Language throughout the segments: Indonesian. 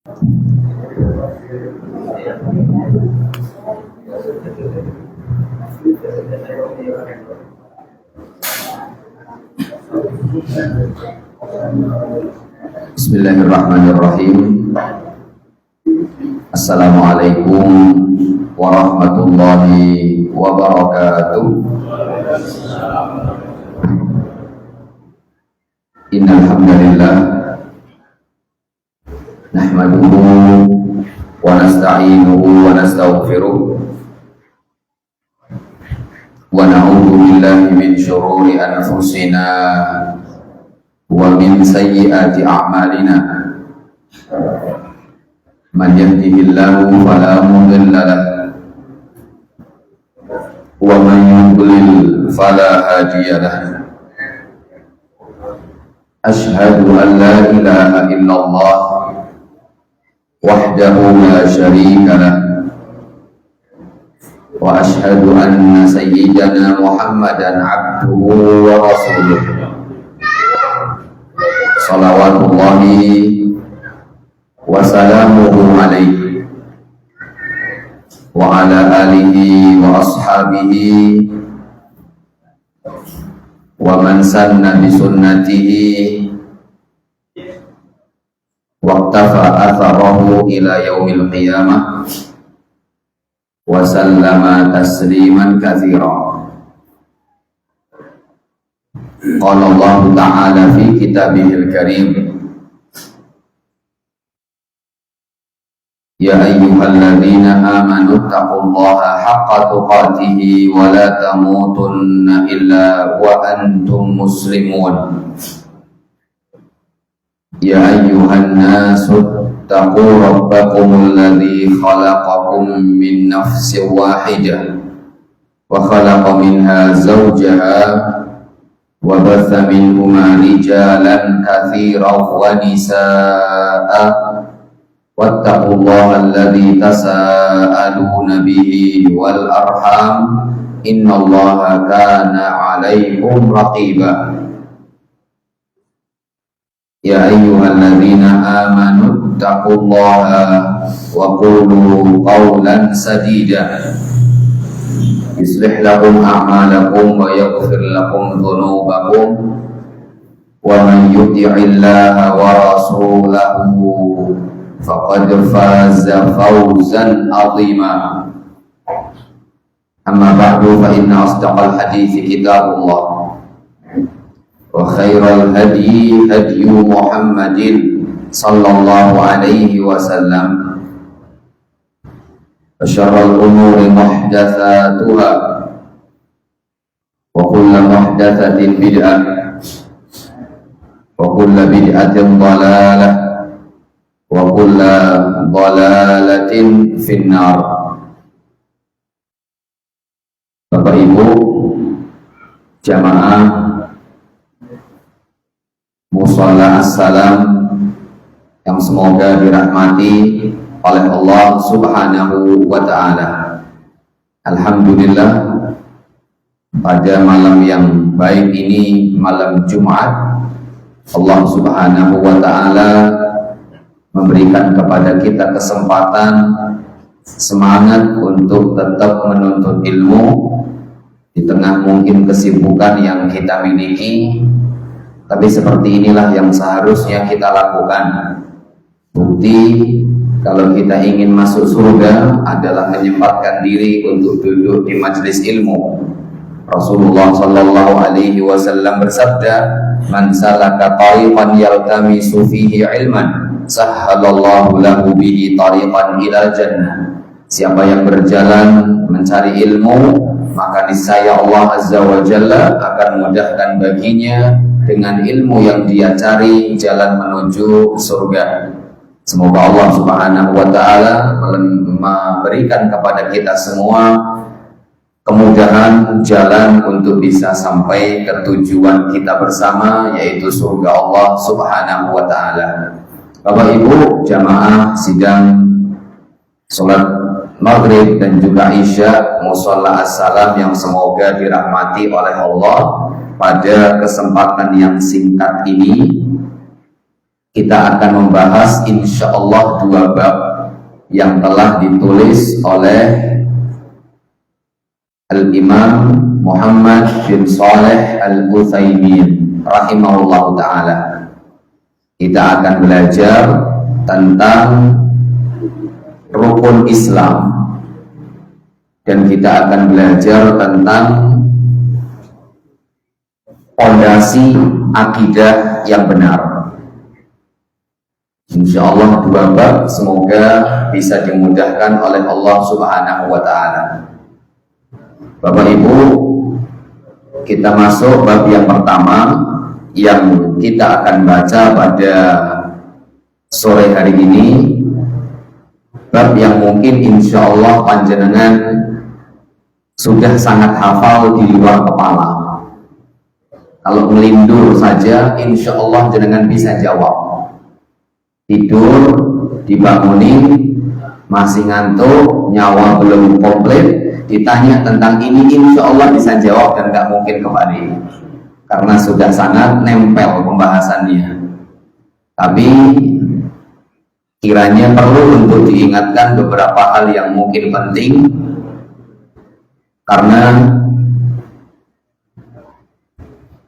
Bismillahirrahmanirrahim. Assalamualaikum warahmatullahi wabarakatuh. Innal hamdalillah nahmaduhu wa nasta'inuhu wa nastaghfiruh wa na'udzu billahi min syururi anfusina wa min sayyiati a'malina. Man yahdihillahu fala mudilla lahu wa man yudlil fala hadiya lahu. Asyhadu an la ilaha illallah wahdahu la syarika lahu wa asyhadu anna sayyidana Muhammadan abduhu wa rasuluh. Salawatullahi wa salamuhu alaihi wa ala alihi wa ashabihi wa man sanna bi sunnatihi wa iqtafa atharahu ila yaumil qiyamah wa sallama tasliman katsira. Qala Allah Ta'ala fi kitabihil karim, ya ayyuhalladzina amanu taqullaha haqqa tuqatihi wa la tamutunna illa wa antum muslimun. Ya ayyuhan nasu taqu rabbakumul ladzi khalaqakum min nafsin wahidah wa khalaqa minha zawjaha wa batha minhuma rijalan katsiran wa nisaa'a wattaqullaha alladzi tasaaluna bihi wal arham innallaha kana 'alaikum raqiba. Ya ayyuhalladzina amanu taqullaha wa qulu qawlan sadida yuslih lakum a'malakum wa yaghfir lakum dhunubakum wa man yuti'illaha wa rasulahu faqad faza fawzan 'azima. Amma ba'du, fa inna asdaqal hadithi kitabullah wa khairal hadi hadyu Muhammadin sallallahu alaihi wasallam wa syarrul umuri muhdatsatuha wa kullu muhdatsatin bid'ah wa kullu bid'atin dhalalah wa kullu dhalalatin finnar. Bapak Ibu jamaah Musalla As-Salam yang semoga dirahmati oleh Allah Subhanahu wa Ta'ala. Alhamdulillah, pada malam yang baik ini, malam Jumat, Allah Subhanahu wa Ta'ala memberikan kepada kita kesempatan, semangat untuk tetap menuntut ilmu di tengah mungkin kesibukan yang kita miliki. Tapi seperti inilah yang seharusnya kita lakukan. Bukti kalau kita ingin masuk surga adalah menyempatkan diri untuk duduk di majelis ilmu. Rasulullah sallallahu alaihi wasallam bersabda, "Man salaka tariqan yaltamisu fihi ilman, sahhalallahu lahu bihi tariqan ila jannah." Siapa yang berjalan mencari ilmu, maka niscaya Allah Azza wa Jalla akan memudahkan baginya dengan ilmu yang dia cari jalan menuju surga. Semoga Allah Subhanahu wa Ta'ala memberikan kepada kita semua kemudahan jalan untuk bisa sampai ke tujuan kita bersama, yaitu surga Allah Subhanahu wa Ta'ala. Bapak Ibu jamaah sidang salat Maghrib dan juga Isya Musalla As-Salam yang semoga dirahmati oleh Allah, pada kesempatan yang singkat ini kita akan membahas insya Allah 2 bab yang telah ditulis oleh Al-Imam Muhammad bin Shalih Al-Utsaimin rahimahullah ta'ala. Kita akan belajar tentang rukun Islam, dan kita akan belajar tentang fondasi akidah yang benar. Insya Allah 2 bab, semoga bisa dimudahkan oleh Allah Subhanahu wa ta'ala. Bapak Ibu, kita masuk bab yang pertama yang kita akan baca pada sore hari ini. Bab yang mungkin insya Allah panjenengan sudah sangat hafal di luar kepala. Kalau melindur saja insya Allah jenengan bisa jawab. Tidur, dibangunin, masih ngantuk, nyawa belum komplit, ditanya tentang ini insya Allah bisa jawab dan gak mungkin kembali, karena sudah sangat nempel pembahasannya. Tapi kiranya perlu untuk diingatkan beberapa hal yang mungkin penting, karena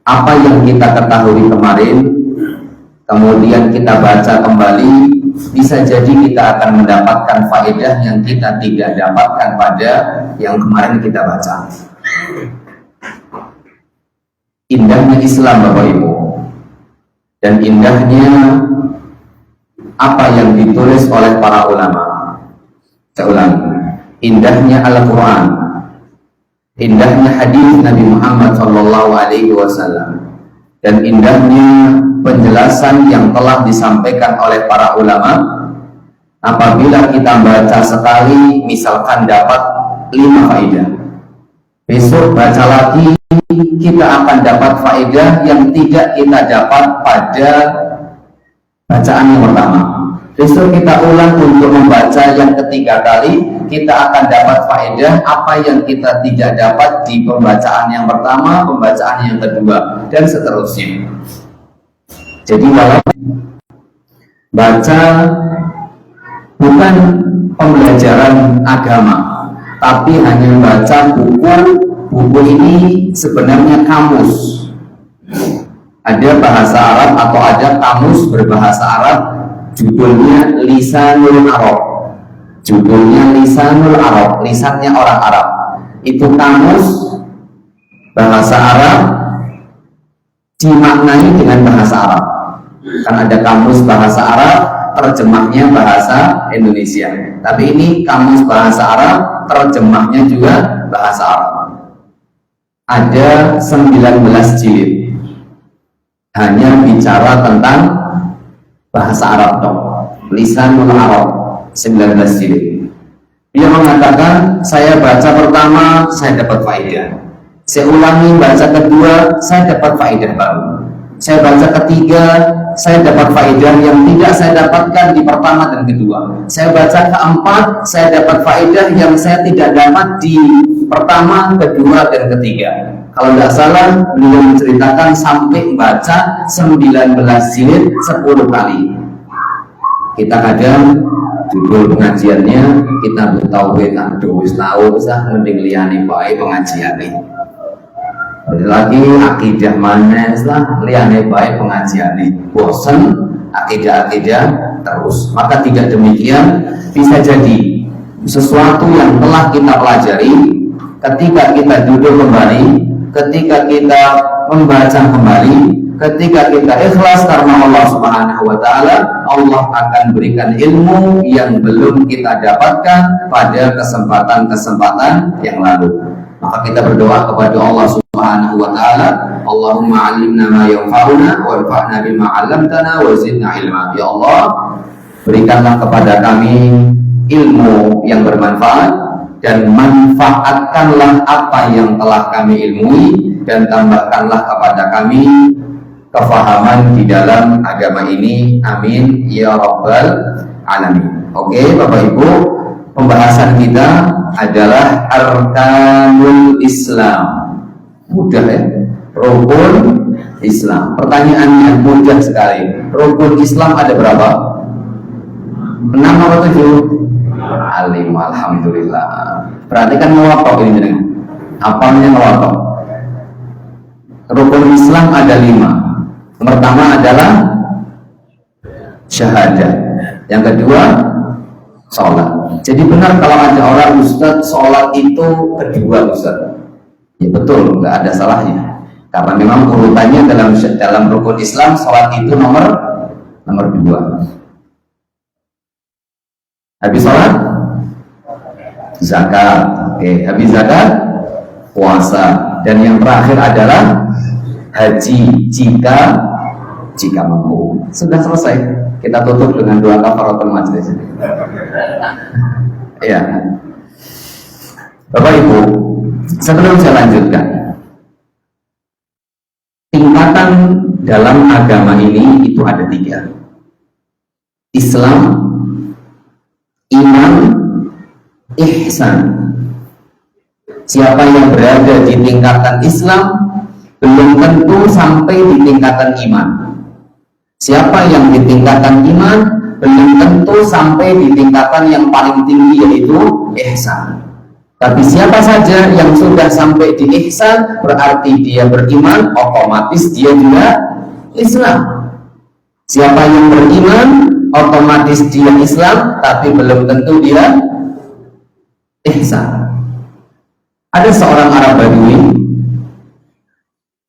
apa yang kita ketahui kemarin kemudian kita baca kembali, bisa jadi kita akan mendapatkan faedah yang kita tidak dapatkan pada yang kemarin kita baca. Indahnya Islam Bapak Ibu, dan indahnya apa yang ditulis oleh para ulama. Saya ulangi, indahnya Al-Quran, indahnya hadis Nabi Muhammad SAW, dan indahnya penjelasan yang telah disampaikan oleh para ulama. Apabila kita baca sekali, misalkan dapat 5 faedah, besok baca lagi kita akan dapat faedah yang tidak kita dapat pada bacaan yang pertama. Besok kita ulang untuk membaca yang ketiga kali, kita akan dapat faedah apa yang kita tidak dapat di pembacaan yang pertama, pembacaan yang kedua, dan seterusnya. Jadi kalau baca bukan pembelajaran agama, tapi hanya baca buku ini sebenarnya kamus. Ada bahasa Arab atau ada kamus berbahasa Arab, judulnya Lisanul Arab. Judulnya Lisanul Arab, lisannya orang Arab. Itu kamus bahasa Arab dimaknai dengan bahasa Arab. Kan ada kamus bahasa Arab, terjemahnya bahasa Indonesia. Tapi ini kamus bahasa Arab, terjemahnya juga bahasa Arab. Ada 19 jilid, hanya bicara tentang bahasa Arab dong. Lisanul Arab 19 jilid. Dia mengatakan, saya baca pertama, saya dapat faedah. Saya ulangi baca kedua, saya dapat faedah baru. Saya baca ketiga, saya dapat faedah yang tidak saya dapatkan di pertama dan kedua. Saya baca keempat, saya dapat faedah yang saya tidak dapat di pertama, kedua, dan ketiga. Kalau tidak salah, beliau menceritakan sampai baca 19 jilid 10 kali. Kita kadang judul pengajiannya kita bertauhid, aduh wis tahu usah mending liyane bae pengajiane. Lagi akidah mana lah liyane bae pengajiane. Bosen akidah-akidah terus. Maka tidak demikian, bisa jadi sesuatu yang telah kita pelajari ketika kita duduk kembali, ketika kita membaca kembali, ketika kita ikhlas karena Allah Subhanahu wa ta'ala, Allah akan berikan ilmu yang belum kita dapatkan pada kesempatan-kesempatan yang lalu. Maka kita berdoa kepada Allah Subhanahu wa ta'ala, Allahumma 'allimna ma yanfa'una warfa'na bima 'allamtana wa zidna ilma. Ya Allah, berikanlah kepada kami ilmu yang bermanfaat dan manfaatkanlah apa yang telah kami ilmui, dan tambahkanlah kepada kami kefahaman di dalam agama ini. Amin ya rabbal alamin. Oke Bapak Ibu, pembahasan kita adalah Arkanul Islam. Mudah ya, rukun Islam. Pertanyaannya mudah sekali. Rukun Islam ada berapa? 6 atau 7? 5. Alhamdulillah. Berarti kan ngelotok ini dengan apalnya ngelotok. Rukun Islam ada 5. Yang pertama adalah syahadat. Yang kedua sholat. Jadi benar kalau ada orang, Ustaz, sholat itu kedua, Ustaz. Ya betul, nggak ada salahnya. Karena memang urutannya dalam rukun Islam, sholat itu nomor 2. Habis sholat, zakat. Oke, habis zakat, puasa. Dan yang terakhir adalah haji jika mampu. Sudah selesai. Kita tutup dengan doa kafaratul majlis. Ya, Bapak Ibu, sebelum saya lanjutkan, tingkatan dalam agama ini itu ada 3: Islam, iman, ihsan. Siapa yang berada di tingkatan Islam belum tentu sampai di tingkatan iman. Siapa yang di tingkatan iman belum tentu sampai di tingkatan yang paling tinggi, yaitu ihsan. Tapi siapa saja yang sudah sampai di ihsan berarti dia beriman, otomatis dia juga Islam. Siapa yang beriman otomatis dia Islam, tapi belum tentu dia ihsan. Ada seorang Arab Badui,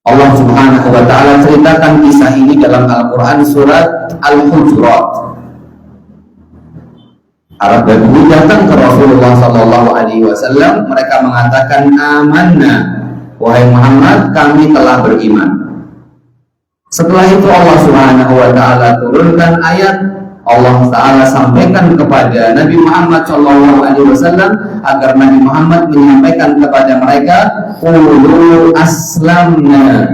Allah Subhanahu wa ta'ala ceritakan kisah ini dalam Al-Quran surat Al-Hujurat. Arab Badui datang ke Rasulullah Sallallahu Alaihi Wasallam. Mereka mengatakan, amanna, wahai Muhammad, kami telah beriman. Setelah itu Allah Subhanahu wa ta'ala turunkan ayat. Allah Ta'ala sampaikan kepada Nabi Muhammad Sallallahu Alaihi Wasallam agar Nabi Muhammad menyampaikan kepada mereka, qulu aslamna.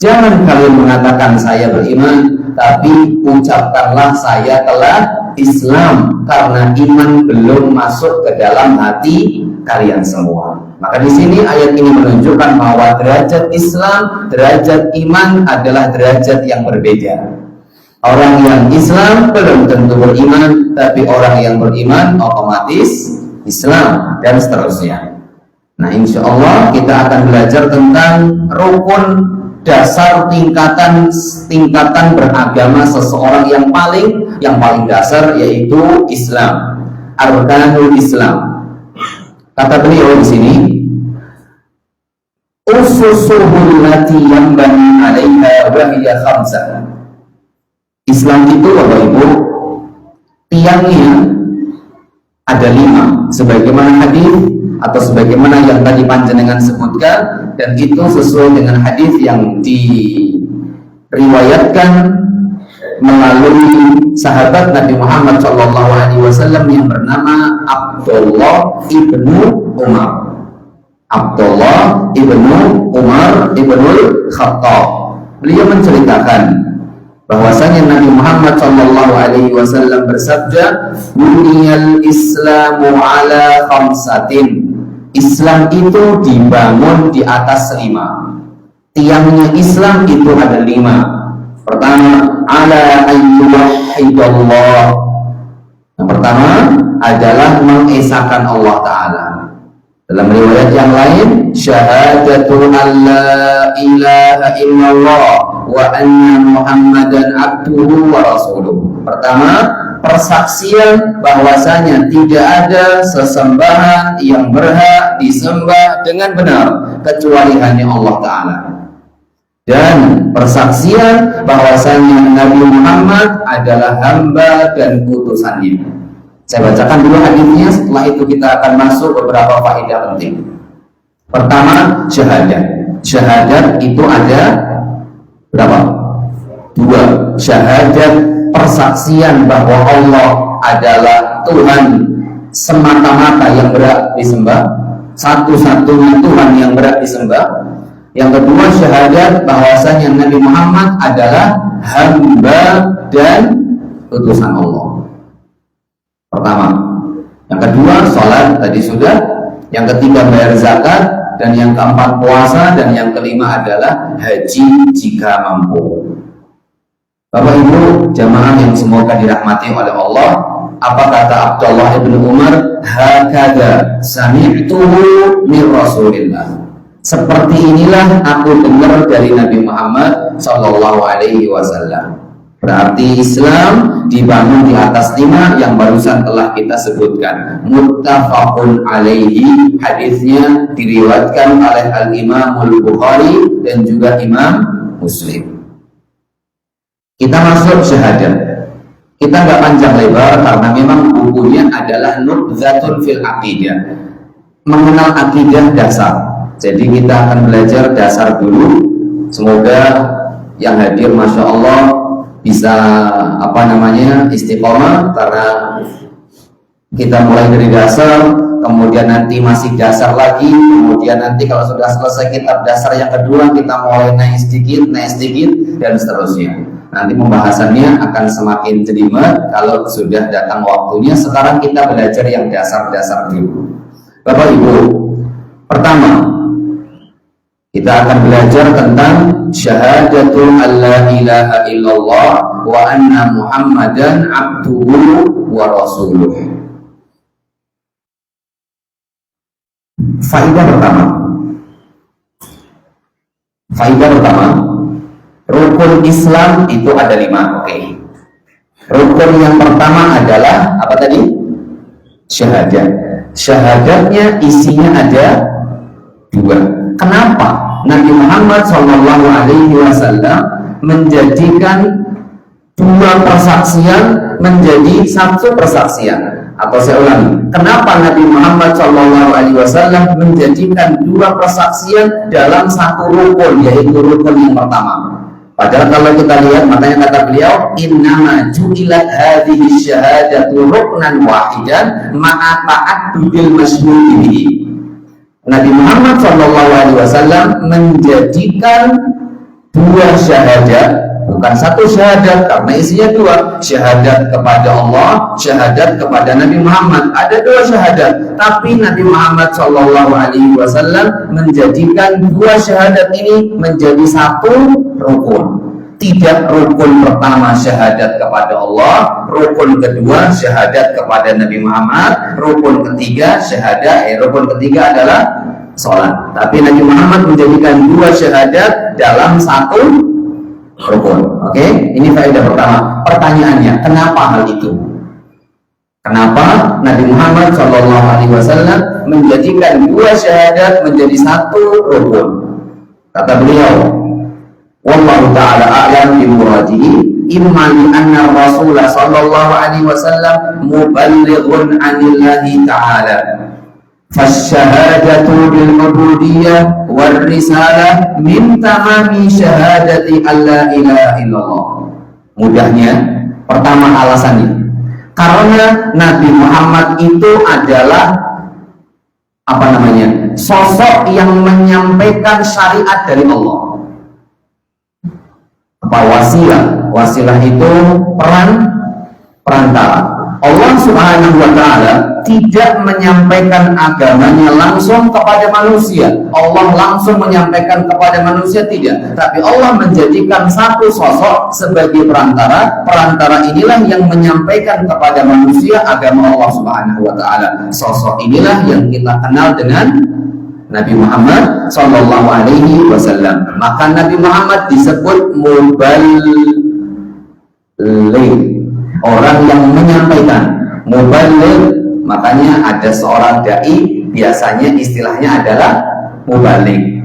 Jangan kalian mengatakan saya beriman, tapi ucapkanlah saya telah Islam, karena iman belum masuk ke dalam hati kalian semua. Maka di sini ayat ini menunjukkan bahwa derajat Islam, derajat iman adalah derajat yang berbeda. Orang yang Islam belum tentu beriman, tapi orang yang beriman otomatis Islam, dan seterusnya. Nah, insya Allah kita akan belajar tentang rukun dasar tingkatan beragama seseorang yang paling dasar, yaitu Islam, arkanul Islam. Kata beliau di sini, ususuhul lati yanbani 'alaiha wa hiya khamsah. Islam itu, Bapak Ibu, tiangnya ada 5, sebagaimana hadis atau sebagaimana yang tadi panjenengan sebutkan, dan itu sesuai dengan hadis yang diriwayatkan melalui sahabat Nabi Muhammad SAW yang bernama Abdullah ibnu Umar. Abdullah ibnu Umar ibnul Khattab. Beliau menceritakan bahwasanya Nabi Muhammad SAW bersabda, buniyal Islamu ala khamsatin. Islam itu dibangun di atas 5. Tiangnya Islam itu ada 5. Pertama, ala ayyuwahidallah. Yang pertama adalah mengesahkan Allah Ta'ala. Dalam riwayat yang lain, syahadatu an la ilaha illallah wa anna Muhammadan abduhu wa rasuluh. Pertama, persaksian bahwasanya tidak ada sesembahan yang berhak disembah dengan benar kecuali hanya Allah Ta'ala, dan persaksian bahwasanya Nabi Muhammad adalah hamba dan utusannya. Saya bacakan dulu hadisnya, setelah itu kita akan masuk beberapa faedah penting. Pertama, syahadat. Syahadat itu ada berapa? 2. Syahadat, persaksian bahwa Allah adalah Tuhan semata-mata yang berhak disembah, satu-satunya Tuhan yang berhak disembah. Yang kedua, syahadat bahwasanya Nabi Muhammad adalah hamba dan utusan Allah. Pertama. Yang kedua, sholat tadi sudah. Yang ketiga, bayar zakat. dan yang keempat puasa, dan yang kelima adalah haji jika mampu. Bapak Ibu jamaah yang semoga dirahmati oleh Allah, apa kata Abdullah bin Umar? Hakadha sami'tuhu min Rasulillah. Seperti inilah aku dengar dari Nabi Muhammad sallallahu alaihi wasallam. Berarti Islam dibangun di atas 5 yang barusan telah kita sebutkan. Muttafaqun alaihi, hadisnya diriwayatkan oleh Al-Imam Al-Bukhari dan juga Imam Muslim. Kita masuk syahadat. Kita nggak panjang lebar karena memang bukunya adalah Nubdzatun fil Aqidah, mengenal akidah dasar. Jadi kita akan belajar dasar dulu. Semoga yang hadir masya Allah bisa istiqomah, karena kita mulai dari dasar, kemudian nanti masih dasar lagi, kemudian nanti kalau sudah selesai kitab dasar yang kedua kita mulai naik sedikit dan seterusnya. Nanti pembahasannya akan semakin jelimet kalau sudah datang waktunya. Sekarang kita belajar yang dasar-dasar dulu. Bapak Ibu, pertama kita akan belajar tentang syahadatul alla ilaha illallah wa anna muhammadan abduhu wa rasuluh. Faedah pertama, rukun Islam itu ada 5. Oke. Rukun yang pertama adalah apa tadi? Syahadat. Syahadatnya isinya ada 2. Kenapa Nabi Muhammad SAW menjadikan 2 persaksian menjadi 1 persaksian? Atau saya ulangi, kenapa Nabi Muhammad SAW menjadikan 2 persaksian dalam 1 rukun, yaitu rukun yang pertama? Padahal kalau kita lihat, makanya kata beliau, innama ju'ilat hadhihi syahadatu ruknan wahidan ma'a ta'addudil masyhuri bihi. Nabi Muhammad SAW menjadikan 2 syahadat, bukan 1 syahadat, karena isinya 2, syahadat kepada Allah, syahadat kepada Nabi Muhammad. Ada 2 syahadat, tapi Nabi Muhammad SAW menjadikan 2 syahadat ini menjadi 1 rukun. Tidak rukun pertama syahadat kepada Allah, rukun kedua syahadat kepada Nabi Muhammad, rukun ketiga rukun ketiga adalah sholat. Tapi Nabi Muhammad menjadikan 2 syahadat dalam 1 rukun. Oke, ini faedah pertama. Pertanyaannya, kenapa hal itu? Kenapa Nabi Muhammad SAW menjadikan 2 syahadat menjadi 1 rukun? Kata beliau, wallahu ta'ala a'lam bi muradihi, imma li anna Rasul sallallahu alaihi wasallam muballighun 'anillahi ta'ala. Fasyahadatu bil ubudiyyah war risalah min tamami syahadati alla ilaha illallah. Mudahnya, pertama alasannya, karena Nabi Muhammad itu adalah sosok yang menyampaikan syariat dari Allah. Wasilah itu perantara. Allah Subhanahu wa ta'ala tidak menyampaikan agamanya langsung kepada manusia. Allah langsung menyampaikan kepada manusia, tidak. Tapi Allah menjadikan 1 sosok sebagai perantara. Perantara inilah yang menyampaikan kepada manusia agama Allah Subhanahu wa ta'ala. Sosok inilah yang kita kenal dengan Nabi Muhammad sallallahu alaihi wasallam. Maka Nabi Muhammad disebut muballigh, orang yang menyampaikan. Muballigh, makanya ada seorang dai biasanya istilahnya adalah muballigh.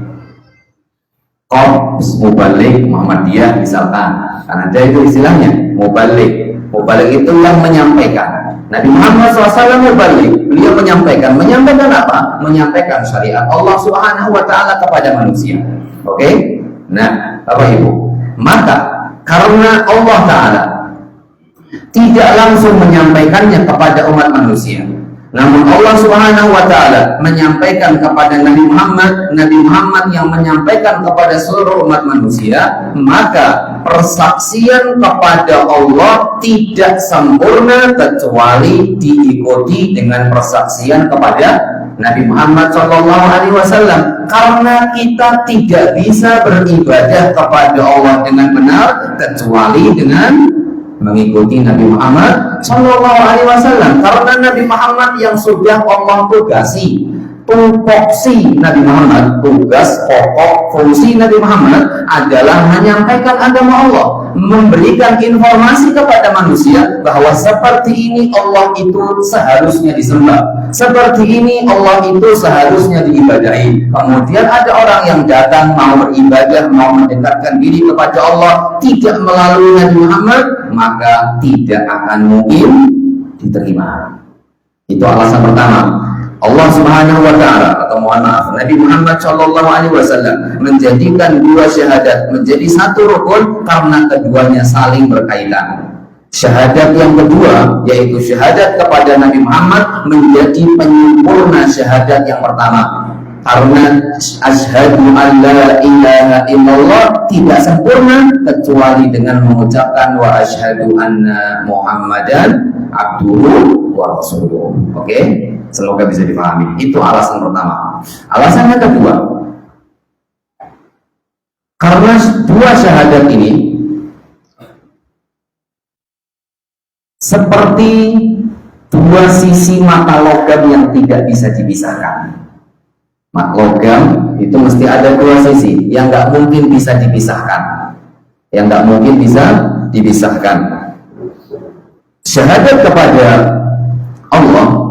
Korps muballigh Muhammadiyah misalkan, karena ada itu istilahnya muballigh. Muballigh itu yang menyampaikan. Nabi Muhammad SAW muballigh, beliau menyampaikan apa? Menyampaikan syariat Allah Subhanahu wa ta'ala kepada manusia. Oke? Nah, Bapak Ibu, maka karena Allah Ta'ala tidak langsung menyampaikannya kepada umat manusia, namun Allah Subhanahu wa ta'ala menyampaikan kepada Nabi Muhammad yang menyampaikan kepada seluruh umat manusia, maka persaksian kepada Allah tidak sempurna kecuali diikuti dengan persaksian kepada Nabi Muhammad SAW, karena kita tidak bisa beribadah kepada Allah dengan benar kecuali dengan mengikuti Nabi Muhammad SAW. Karena Nabi Muhammad yang sudah Allah tugasi, tupoksi Nabi Muhammad, tugas pokok fungsi Nabi Muhammad adalah menyampaikan agama Allah, memberikan informasi kepada manusia bahwa seperti ini Allah itu seharusnya disembah, seperti ini Allah itu seharusnya diibadahi. Kemudian ada orang yang datang mau beribadah, mau mendekatkan diri kepada Allah tidak melalui Nabi Muhammad, maka tidak akan mungkin diterima. Itu alasan pertama. Allah Subhanahu wa Ta'ala, atau mohon maaf, Nabi Muhammad SAW menjadikan dua syahadat menjadi satu rukun karena keduanya saling berkaitan. Syahadat yang kedua, yaitu syahadat kepada Nabi Muhammad, menjadi penyempurna syahadat yang pertama. Karena asyhadu an la ilaha illallah tidak sempurna kecuali dengan mengucapkan wa asyhadu anna Muhammadan abduhu wa rasuluh. Oke? Semoga bisa dipahami. Itu alasan pertama. Alasan yang kedua, karena dua syahadat ini seperti dua sisi mata logam yang tidak bisa dipisahkan. Mata logam itu mesti ada dua sisi yang nggak mungkin bisa dipisahkan, yang nggak mungkin bisa dipisahkan. Syahadat kepada Allah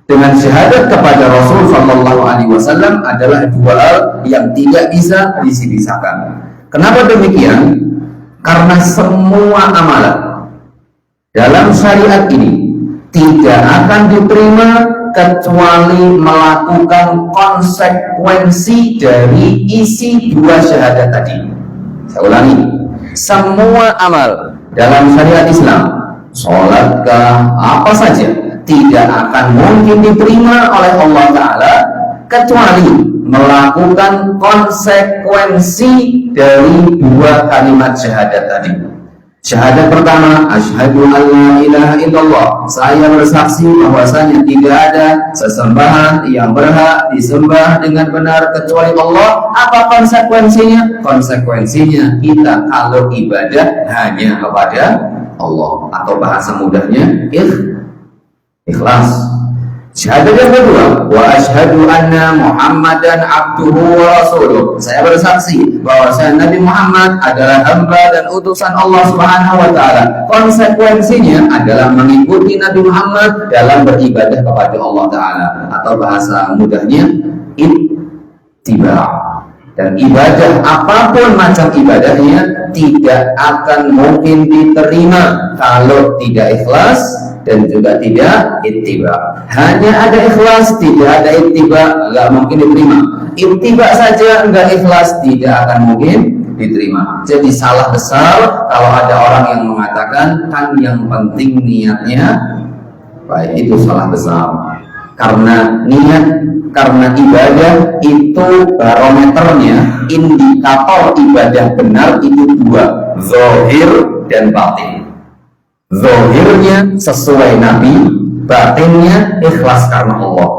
dengan syahadat kepada Rasul Sallallahu Alaihi Wasallam adalah dua hal yang tidak bisa dipisahkan. Kenapa demikian? Karena semua amalan dalam syariat ini tidak akan diterima kecuali melakukan konsekuensi dari isi dua syahadat tadi. Saya ulangi, semua amal dalam syariat Islam, sholatkah, apa saja, tidak akan mungkin diterima oleh Allah Ta'ala kecuali melakukan konsekuensi dari dua kalimat syahadat tadi. Syahadat pertama, asyhadu an la ilaha illallah, saya bersaksi bahwasanya tidak ada sesembahan yang berhak disembah dengan benar kecuali Allah. Apa konsekuensinya? Konsekuensinya kita kalau ibadah hanya kepada Allah, atau bahasa mudahnya ikhlas. Syahadat yang kedua, wa asyhadu anna Muhammadan abduhu wa rasuluh, saya bersaksi bahwa Nabi Muhammad adalah hamba dan utusan Allah Subhanahu wa Ta'ala. Konsekuensinya adalah mengikuti Nabi Muhammad dalam beribadah kepada Allah Ta'ala, atau bahasa mudahnya ittiba. Dan ibadah apapun macam ibadahnya tidak akan mungkin diterima kalau tidak ikhlas dan juga tidak ittiba. Hanya ada ikhlas, tidak ada ittiba, nggak mungkin diterima. Ittiba saja nggak ikhlas, tidak akan mungkin diterima. Jadi salah besar kalau ada orang yang mengatakan kan yang penting niatnya baik. Itu salah besar. Karena niat, karena ibadah itu barometernya, indikator ibadah benar itu dua, zahir dan batin. Zahirnya sesuai Nabi, batinnya ikhlas karena Allah.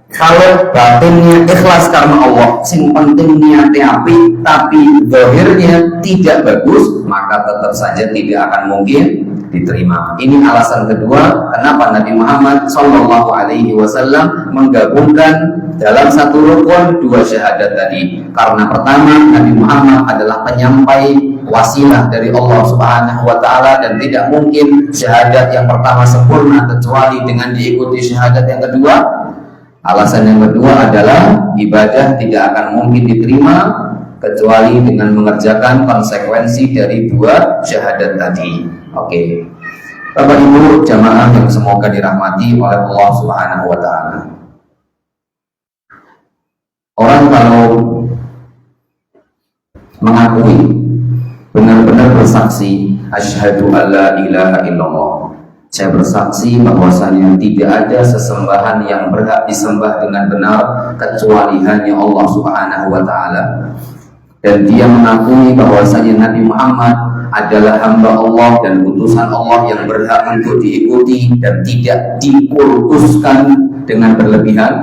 Kalau batinnya ikhlas karena Allah, sing penting niatnya api, tapi zahirnya tidak bagus, maka tetap saja tidak akan mungkin diterima. Ini alasan kedua kenapa Nabi Muhammad Sallallahu Alaihi Wasallam menggabungkan dalam satu rukun dua syahadat tadi. Karena pertama, Nabi Muhammad adalah penyampai wasilah dari Allah Subhanahu wa Ta'ala, dan tidak mungkin syahadat yang pertama sempurna kecuali dengan diikuti syahadat yang kedua. Alasan yang kedua adalah ibadah tidak akan mungkin diterima kecuali dengan mengerjakan konsekuensi dari dua syahadat tadi. Oke. Bapak Ibu jamaah yang semoga dirahmati oleh Allah Subhanahu wa Ta'ala. Orang kalau mengakui, benar-benar bersaksi asyhadu alla ilaha illallah, saya bersaksi bahwasanya tidak ada sesembahan yang berhak disembah dengan benar kecuali hanya Allah Subhanahu wa Ta'ala, dan dia mengakui bahwasanya Nabi Muhammad adalah hamba Allah dan utusan Allah yang berhak untuk diikuti dan tidak dikultuskan dengan berlebihan.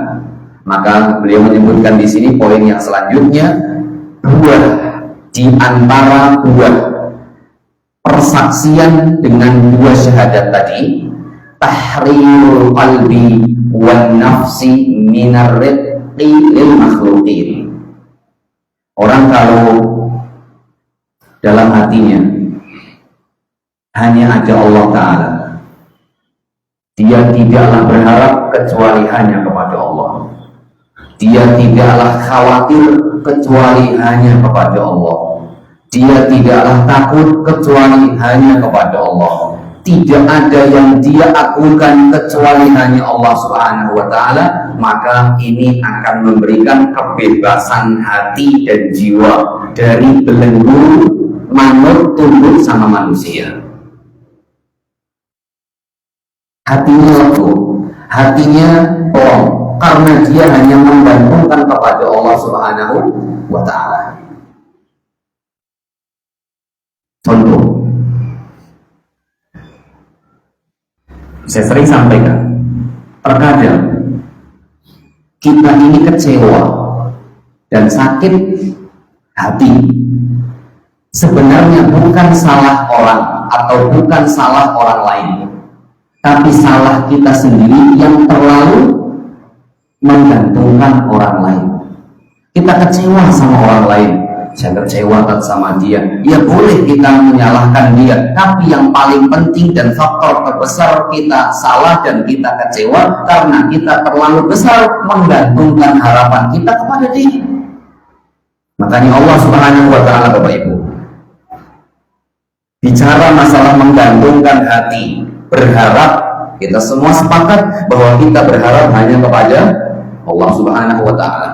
Maka beliau menyebutkan di sini poin yang selanjutnya, buah di antara buah persaksian dengan dua syahadat tadi, tahrirul qalbi wan nafsi minar riqqi lil makhluqin. Orang kalau dalam hatinya hanya ada Allah Ta'ala, dia tidaklah berharap kecuali hanya kepada Allah. Dia tidaklah khawatir kecuali hanya kepada Allah. Dia tidaklah takut kecuali hanya kepada Allah. Tidak ada yang dia agungkan kecuali hanya Allah Subhanahu wa Ta'ala. Maka ini akan memberikan kebebasan hati dan jiwa dari belenggu manut tunduk sama manusia. Hatinya lembut, hatinya plong, karena dia hanya menggantungkan kepada Allah Subhanahu wa Ta'ala. Contoh, saya sering sampaikan, terkadang kita ini kecewa dan sakit hati sebenarnya bukan salah orang atau bukan salah orang lain, tapi salah kita sendiri yang terlalu menggantungkan orang lain. Kita kecewa sama orang lain, saya kecewa sama dia, ya boleh kita menyalahkan dia, tapi yang paling penting dan faktor terbesar kita salah dan kita kecewa karena kita terlalu besar menggantungkan harapan kita kepada dia. Makanya Allah Subhanahu wa Ta'ala, Bapak Ibu, bicara masalah menggantungkan hati, berharap, kita semua sepakat bahwa kita berharap hanya kepada Allah Subhanahu wa Ta'ala.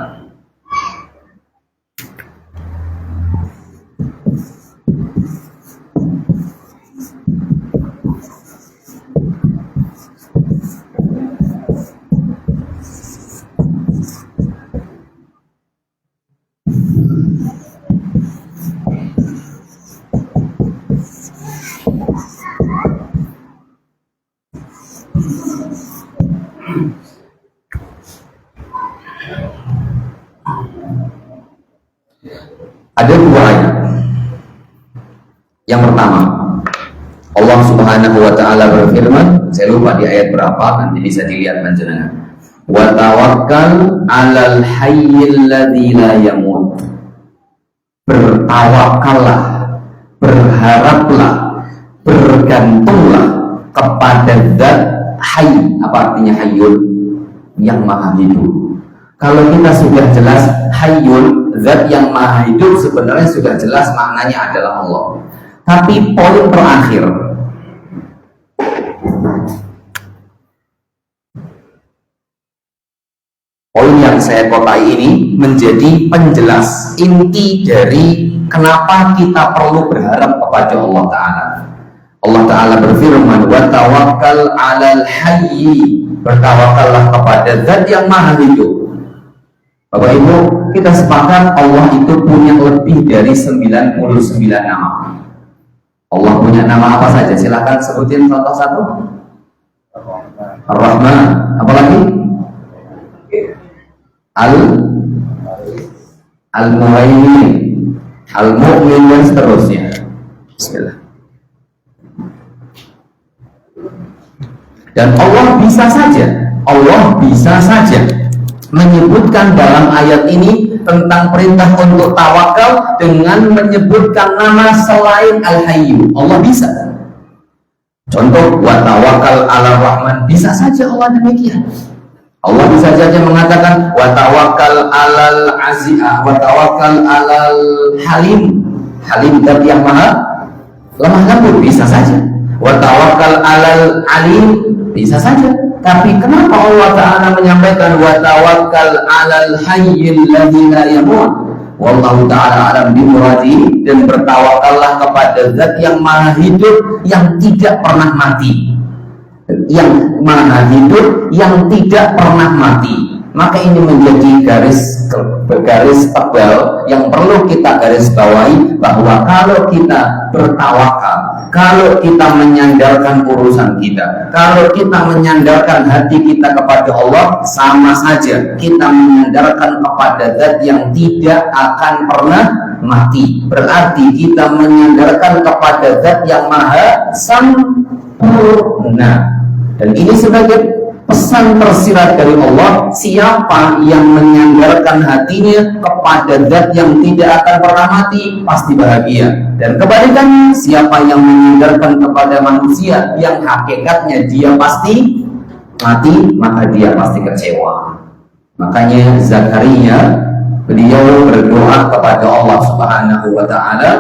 Ada dua ayat. Yang pertama, Allah Subhanahu wa Ta'ala berfirman, saya lupa di ayat berapa, nanti bisa dilihat panjenengan. Wa tawakkal 'alal hayyil ladzi la yamut. Bertawakallah, berharaplah, bergantunglah kepada Zat Hayy. Apa artinya Hayyul? Yang Maha Hidup. Kalau kita sudah jelas Hayyul, Zat yang Maha Hidup, sebenarnya sudah jelas maknanya adalah Allah. Tapi poin terakhir, poin yang saya kotai ini menjadi penjelas inti dari kenapa kita perlu berharap kepada Allah Ta'ala. Allah Ta'ala berfirman, wa tawakkal 'alal hayyi, bertawakallah kepada Zat yang Maha Hidup. Bapak Ibu, kita sepakat Allah itu punya lebih dari 99 nama. Allah punya nama apa saja? Silahkan sebutin contoh satu. Ar-Rahman, apa lagi? Al-Muhaimin, Al-Mu'min, dan seterusnya. Bismillah. Dan Allah bisa saja menyebutkan dalam ayat ini tentang perintah untuk tawakal dengan menyebutkan nama selain Al-Hayyu. Allah bisa. Contoh, wa tawakkal 'ala Rahman, bisa saja Allah demikian. Allah bisa saja mengatakan wa tawakkal 'alal azizah, wa tawakkal 'alal halim. Halim, Zat yang maha lemah lembut, bisa saja. Wa tawakkal 'alal alim, bisa saja. Tapi kenapa Allah Ta'ala menyampaikan wa tawakkal 'alal hayyil ladzi la yamut? Wallahu Ta'ala alam bimuradi, dan bertawakallah kepada Zat yang Maha Hidup yang tidak pernah mati. Yang Maha Hidup yang tidak pernah mati. Maka ini menjadi garis tebal yang perlu kita garis bawahi, bahwa kalau kita bertawakal, kalau kita menyandarkan urusan kita, kalau kita menyandarkan hati kita kepada Allah, sama saja kita menyandarkan kepada zat yang tidak akan pernah mati. Berarti kita menyandarkan kepada zat yang maha sempurna. Dan ini sebagai pesan tersirat dari Allah, siapa yang menyandarkan hatinya kepada zat yang tidak akan pernah mati, pasti bahagia. Dan kebalikannya, siapa yang menyandarkan kepada manusia yang hakikatnya dia pasti mati, maka dia pasti kecewa. Makanya Zakaria, beliau berdoa kepada Allah Subhanahu wa ta'ala,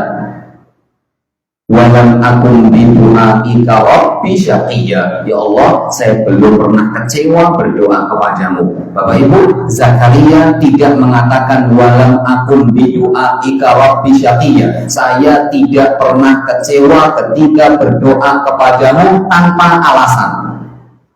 walam akum bidu'aika rabbi syaqiyya. Ya Allah, saya belum pernah kecewa berdoa kepadamu. Bapak Ibu, Zakaria tidak mengatakan walam akum bidu'aika rabbi syaqiyya, saya tidak pernah kecewa ketika berdoa kepadamu tanpa alasan.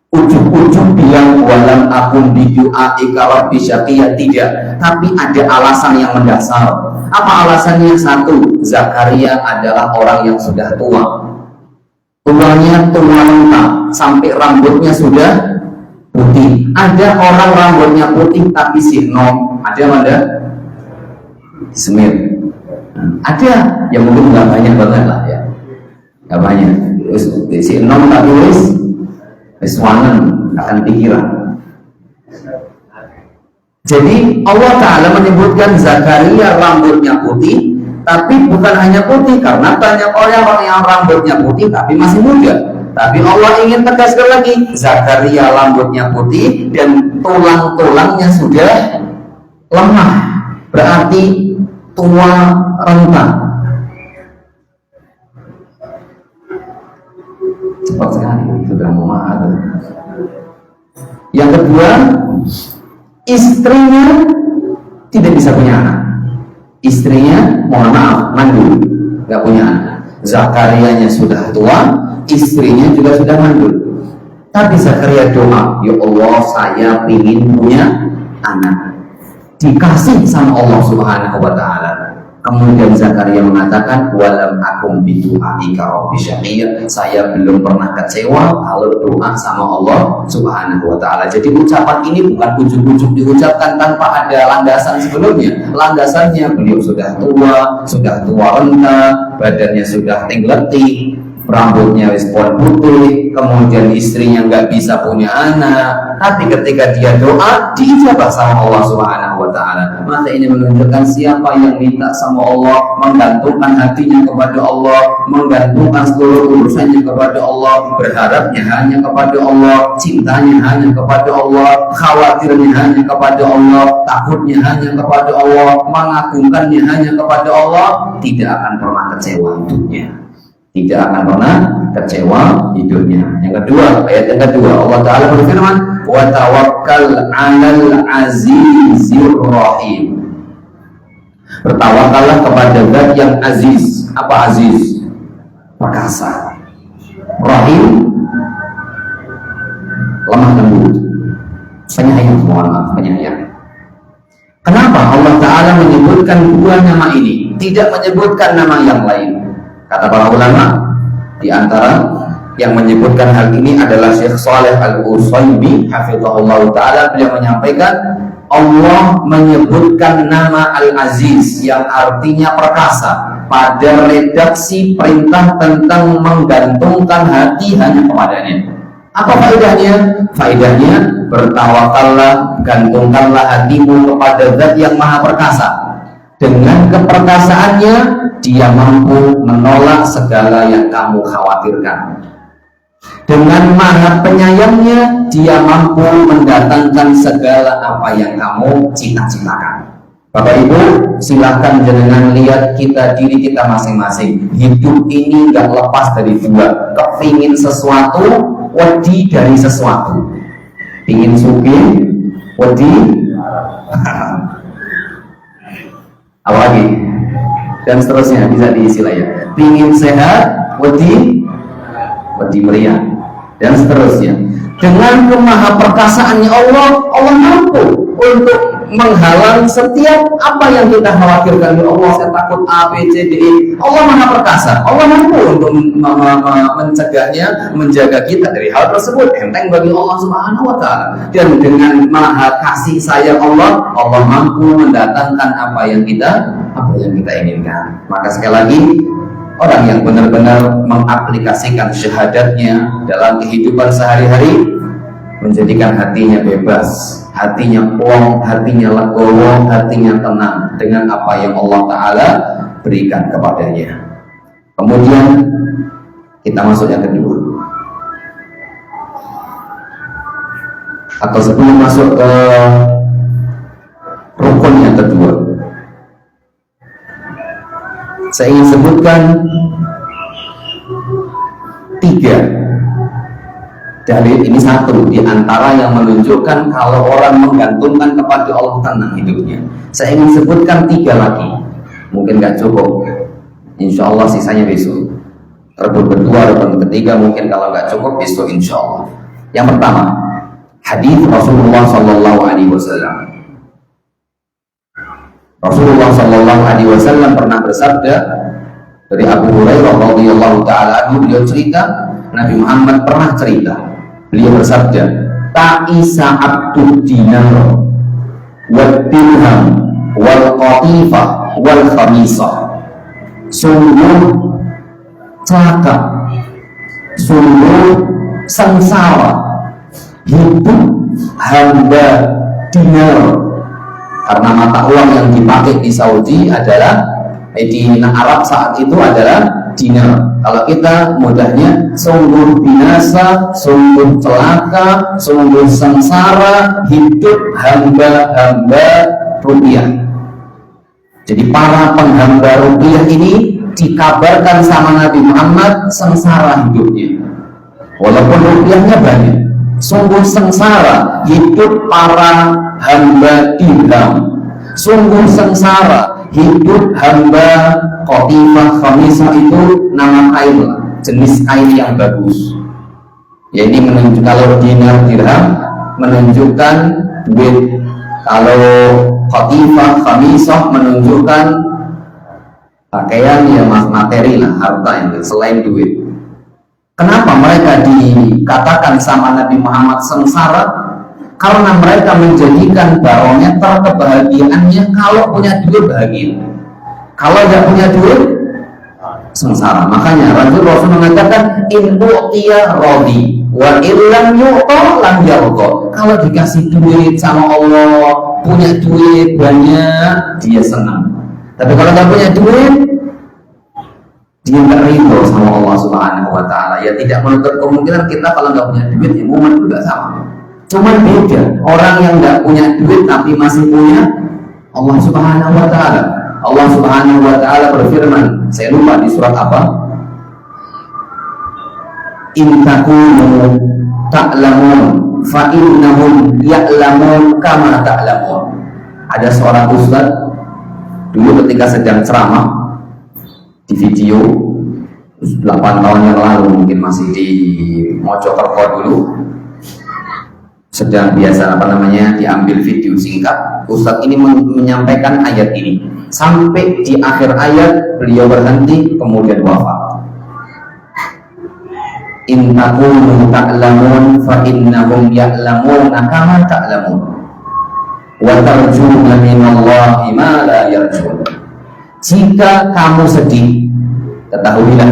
Ujuk-ujuk bilang walam akum bidu'aika rabbi syaqiyya, tidak, tapi ada alasan yang mendasar. Apa alasannya? Satu, Zakaria adalah orang yang sudah tua. Tuanya tua renta, sampai rambutnya sudah putih. Ada orang rambutnya putih tapi sihnom. Ada? Semir. Ada, yang mungkin nggak banyak banget lah ya. Nggak banyak. Sihnom tak tulis, Iswanan akan pikiran. Jadi Allah Ta'ala menyebutkan Zakaria rambutnya putih, tapi bukan hanya putih, karena banyak orang yang rambutnya putih tapi masih muda. Tapi Allah ingin tegaskan lagi, Zakaria rambutnya putih dan tulang-tulangnya sudah lemah, berarti tua renta. Cepat sekali, sudah mau maaf. Yang kedua, istrinya tidak bisa punya anak. Istrinya, mohon maaf, mandul, nggak punya anak. Zakarianya sudah tua, istrinya juga sudah mandul. Tapi Zakaria doa, ya Allah, saya ingin punya anak. Dikasih sama Allah Subhanahu wa ta'ala. Kemudian Zakaria mengatakan, walam akum bidu'aika rabbi syaqiyya, saya belum pernah kecewa kalau doa sama Allah Subhanahu wa ta'ala. Jadi ucapan ini bukan ujuk-ujuk diucapkan tanpa ada landasan sebelumnya. Landasannya, beliau sudah tua renta, badannya sudah tingletih, rambutnya wis putih, kemudian istrinya nggak bisa punya anak, tapi ketika dia doa diijabah sama Allah Subhanahu wa ta'ala. Maka ini menunjukkan siapa yang minta sama Allah, menggantungkan hatinya kepada Allah, menggantungkan seluruh urusannya kepada Allah, berharapnya hanya kepada Allah, cintanya hanya kepada Allah, khawatirnya hanya kepada Allah, takutnya hanya kepada Allah, mengagungkannya hanya kepada Allah, tidak akan pernah kecewa hidupnya. Tidak akan pernah kecewa hidupnya. Yang kedua, ayat yang kedua, Allah Ta'ala berfirman, wa tawakkal 'alal azizir rahim. Bertawakallah kepada zat yang aziz. Apa aziz? Perkasa. Rahim, lemah lembut. Penyayang, mohon maaf, penyayang. Kenapa Allah Ta'ala menyebutkan dua nama ini, tidak menyebutkan nama yang lain? Kata para ulama, di antara yang menyebutkan hal ini adalah Syekh Shalih Al-Utsaimin hafizahullah ta'ala. Beliau menyampaikan Allah menyebutkan nama Al-Aziz yang artinya perkasa pada redaksi perintah tentang menggantungkan hati hanya kepadanya. Apa faedahnya? Faedahnya, bertawakallah, gantungkanlah hatimu kepada zat yang maha perkasa. Dengan keperkasaannya, dia mampu menolak segala yang kamu khawatirkan. Dengan maha penyayangnya, dia mampu mendatangkan segala apa yang kamu cita-citakan. Bapak Ibu, silahkan jenengan lihat diri kita masing-masing. Hidup ini nggak lepas dari dua. Kepingin sesuatu, wedi dari sesuatu. Pingin sugih, wedi apa lagi? Dan seterusnya bisa diisi lah ya. Pingin sehat, wedi meriah, dan seterusnya. Dengan kemahaperkasaannya Allah mampu untuk menghalang setiap apa yang kita khawatirkan. Ya Allah, saya takut A, B, C, D, E. Allah Maha Perkasa, Allah mampu untuk mencegahnya, menjaga kita dari hal tersebut. Enteng bagi Allah Subhanahu wa Ta'ala. Dan dengan maha kasih sayang Allah, Allah mampu mendatangkan apa yang kita inginkan. Maka sekali lagi, orang yang benar-benar mengaplikasikan syahadatnya dalam kehidupan sehari-hari, menjadikan hatinya bebas, hatinya plong, hatinya legowo, hatinya tenang dengan apa yang Allah Ta'ala berikan kepadanya. Kemudian kita masuk yang kedua, atau sebelum masuk ke rukun yang kedua, saya ingin sebutkan 3 dalil. Ini satu di antara yang menunjukkan kalau orang menggantungkan kepada Allah tenang hidupnya. Saya ingin sebutkan 3 lagi, mungkin gak cukup, insya Allah sisanya besok. Rukun kedua, rukun ketiga mungkin kalau gak cukup besok insya Allah. Yang pertama, hadis Rasulullah Sallallahu Alaihi Wasallam. Rasulullah Sallallahu Alaihi Wasallam pernah bersabda, dari Abu Hurairah radhiyallahu taala anhu, beliau cerita, Nabi Muhammad pernah cerita, beliau bersabda, ta'isa abdud dinar wad dirham wal qatifah wal khamisah. Sungguh celaka, sungguh sengsara hidup hamba dinar, karena mata uang yang dipakai di Saudi adalah di Arab saat itu adalah dinar. Kalau kita mudahnya, sungguh binasa, sungguh celaka, sungguh sengsara hidup hamba-hamba rupiah. Jadi para penghamba rupiah ini dikabarkan sama Nabi Muhammad sengsara hidupnya, walaupun rupiahnya banyak. Sungguh sengsara hidup para hamba dirham, sungguh sengsara hidup hamba qatifah. Khamisah itu nama kain, jenis kain yang bagus. Jadi menunjuk, kalau dinar dirham menunjukkan duit, kalau qatifah khamisah menunjukkan pakaian, ya materi lah, harta yang selain duit. Kenapa mereka dikatakan sama Nabi Muhammad sengsara? Karena mereka menjadikan barometer kebahagiaannya kalau punya duit bahagia, kalau tidak punya duit sengsara. Makanya Rasul mengatakan, in u'tiya radi wa illam yu'ta lam yarda. Kalau dikasih duit sama Allah, punya duit banyak, dia senang. Tapi kalau tidak punya duit, dia nggak ridho sama Allah Subhanahu wa Ta'ala. Ya tidak menutup kemungkinan kita kalau nggak punya duit, ya momen juga sama. Cuman beda, orang yang nggak punya duit tapi masih punya Allah Subhanahu wa Ta'ala. Allah Subhanahu wa Ta'ala berfirman, saya lupa di surat apa, in takunu ta'lamun fa innahum ya'lamun kama ta'lamun. Ada seorang ustaz dulu ketika sedang ceramah di video 8 tahun yang lalu, mungkin masih di Mojokerto dulu, sedang biasa diambil video singkat. Ustadz ini menyampaikan ayat ini sampai di akhir ayat, beliau berhenti kemudian wafat. In takunu ta'lamun fa innahum ya'lamuna kama ta'lamun wa tarjuna minallahi ma la yarjun. Jika kamu sedih, ketahuilah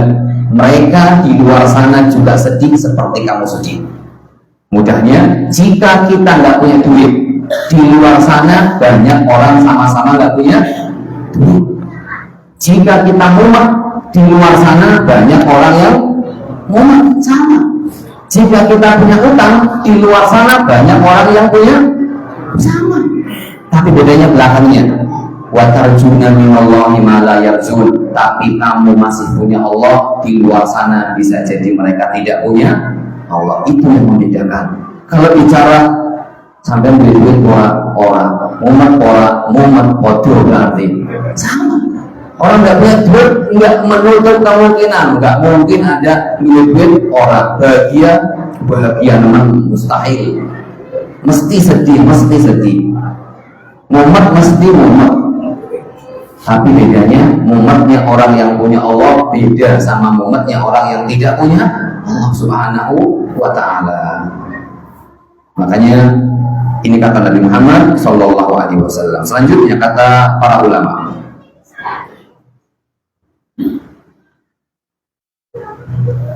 mereka di luar sana juga sedih seperti kamu sedih. Mudahnya, jika kita nggak punya duit, di luar sana banyak orang sama-sama nggak punya duit. Jika kita mumet, di luar sana banyak orang yang mumet sama. Jika kita punya utang, di luar sana banyak orang yang punya sama. Tapi bedanya belakangnya, wa tarjuna minallahi ma la yarjun. Tapi kamu masih punya Allah, di luar sana bisa jadi mereka tidak punya Allah. Itu yang membedakan. Kalau bicara sampai beli duit orang, mumet bodoh berarti sama. Orang nggak punya duit nggak menutup kemungkinan, nggak mungkin ada duit orang bahagia memang mustahil. mesti sedih. Mumet mesti mumet. Tapi bedanya mumetnya orang yang punya Allah beda sama mumetnya orang yang tidak punya Allah Subhanahu wa ta'ala. Makanya ini kata Nabi Muhammad sallallahu alaihi wasallam. Selanjutnya kata para ulama,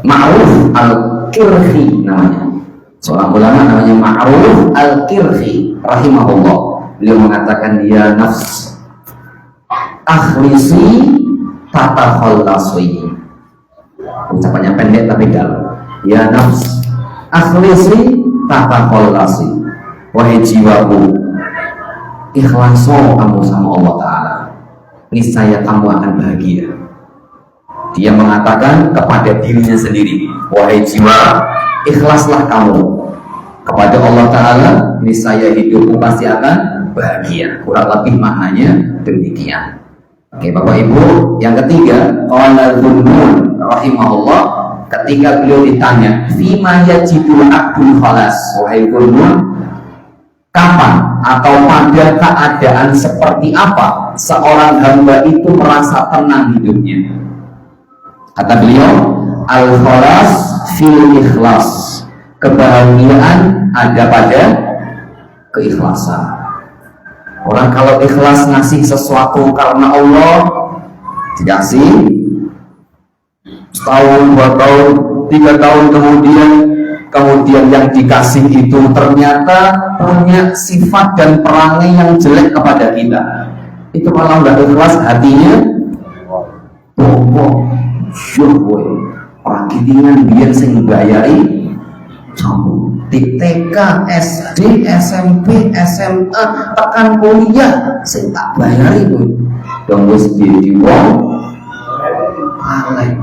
Ma'ruf al-Kirhi namanya. Seorang ulama namanya Ma'ruf al-Kirhi rahimahullah. Beliau mengatakan, ya nafs akhlisi tatakhallasi. Ucapannya pendek tapi dalam. Ya nafs akhlisi tatakhallasi. Wahai jiwaku, ikhlaslah kamu sama Allah Ta'ala, niscaya kamu akan bahagia. Dia mengatakan kepada dirinya sendiri, wahai jiwa, ikhlaslah kamu kepada Allah Ta'ala, niscaya hidupmu pasti akan bahagia. Kurang lebih maknanya demikian. Oke, Bapak Ibu, yang ketiga, qala Dhunnun rahimahullah, ketika beliau ditanya, fima yajidul abdul khalas, wahai Dhunnun, kapan atau pada keadaan seperti apa seorang hamba itu merasa tenang hidupnya? Kata beliau, al-khalas fil ikhlas, kebahagiaan ada pada keikhlasan. Orang kalau ikhlas ngasih sesuatu karena Allah, dikasih setahun, 2 tahun, 3 tahun kemudian yang dikasih itu ternyata punya sifat dan perangai yang jelek kepada kita. Itu kalau nggak ikhlas hatinya, orang kitingan biar saya ngebayari di TK, SD, SMP, SMA, tekan kuliah saya tak bayari pun. Dong wis di wong alay.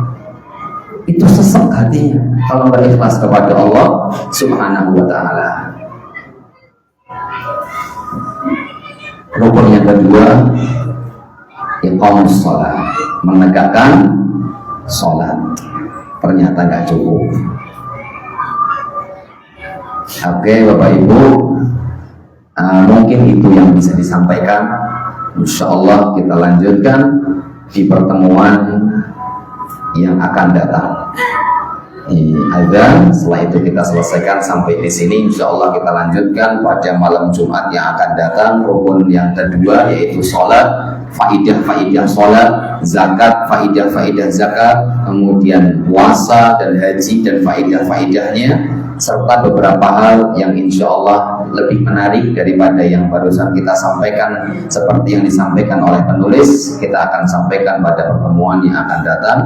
Itu sesek hatinya kalau nggak ikhlas kepada Allah Subhanahu wa ta'ala. Rukun yang kedua, iqamus shalah, menegakkan sholat. Ternyata nggak cukup. Oke, Bapak Ibu, mungkin itu yang bisa disampaikan. Insya Allah kita lanjutkan di pertemuan yang akan datang. Azan, setelah itu kita selesaikan sampai di sini. Insya Allah kita lanjutkan pada malam Jumat yang akan datang. Rukun yang kedua yaitu sholat, faidah sholat, zakat, faidah zakat, kemudian puasa dan haji dan faidahnya, serta beberapa hal yang insya Allah lebih menarik daripada yang barusan kita sampaikan. Seperti yang disampaikan oleh penulis, kita akan sampaikan pada pertemuan yang akan datang.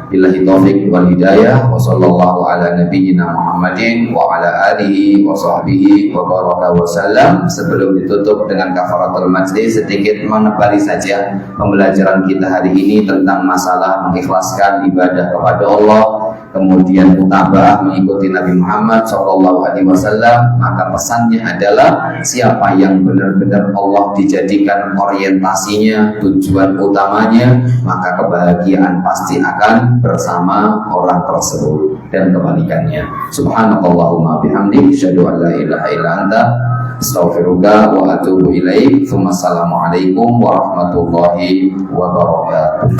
Billahi taufiq wal hidayah, wa sallallahu ala nabiyyina Muhammadin wa ala alihi wa sahbihi wa baraka wa sallam. Sebelum ditutup dengan kafaratul majlis, sedikit menebali saja pembelajaran kita hari ini tentang masalah mengikhlaskan ibadah kepada Allah, kemudian mutaba'ah mengikuti Nabi Muhammad SAW. Maka pesannya adalah siapa yang benar-benar Allah dijadikan orientasinya, tujuan utamanya, maka kebahagiaan pasti akan bersama orang tersebut dan kebalikannya. Subhanakallahumma bihamdik, asyhadu an la ilaha illa anta, astaghfiruka wa atubu ilaik. Assalamualaikum warahmatullahi wabarakatuh.